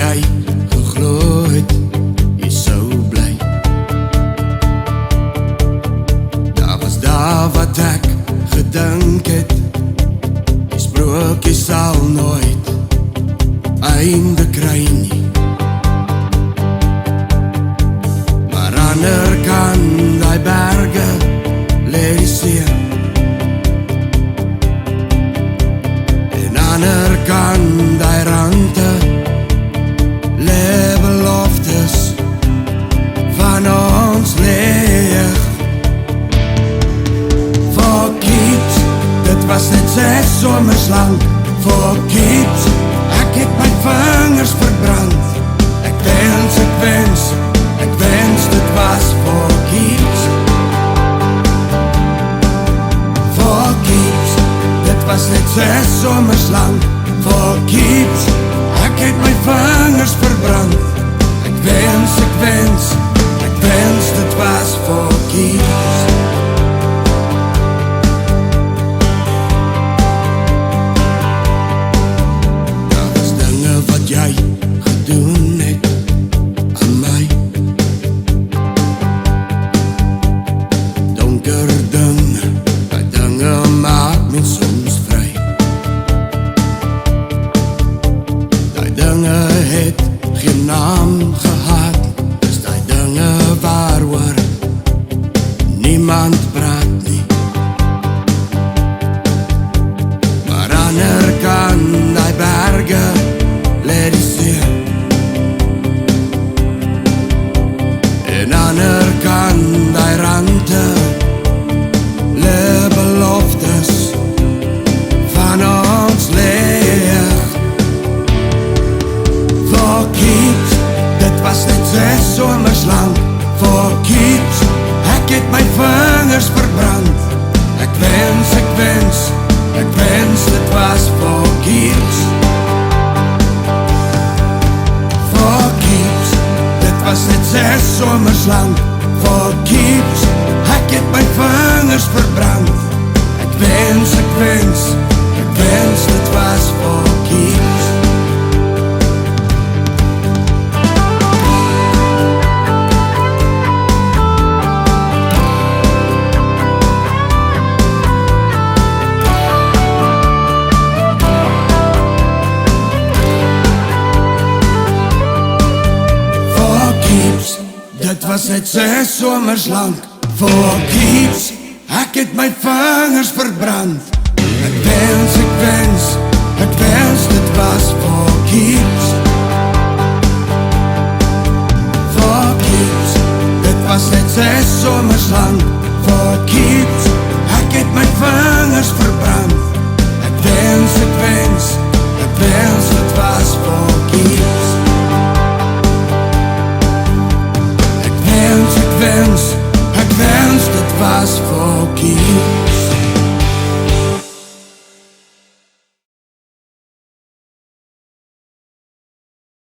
jy geglo het, jy sou bly. Daar was daar wat ek gedink het, die sprokie sal nooit einde kry nie. Maar ander kan die berge lê die see, en ander kan die rande lê beloftes van ons leeg. For keeps, dit was net 6 somers lang. For keeps, ek het my vingers verbrand. Ek wens dit was for keeps. For keeps, dit was net 6 somers lang. For keeps, ek het my vingers verbrand. Ek wens dit was for keeps. Daar was dinge wat jy gedoen het aan my, donker dinge, die dinge maak my soms vry. Die dinge het geen naam gehad, dis die dinge waaroor niemand praat nie. Maar ander kan die berge lê die see, en ander kan die rande lê beloftes van ons leeg. For keeps, dit was net 6 somers lang. For keeps, ek het my vingers verbrand. Ek wens dit was for keeps. For keeps, dit was net 6 somers lang. For keeps, ek het my vingers verbrand. Ek wens dit was for keeps. Dit was net 6 somers lang. For keeps, ek het my vingers verbrand. Ek wens dit was for keeps. For keeps, dit was net 6 somers lang. For keeps, ek het my vingers verbrand. Ek wens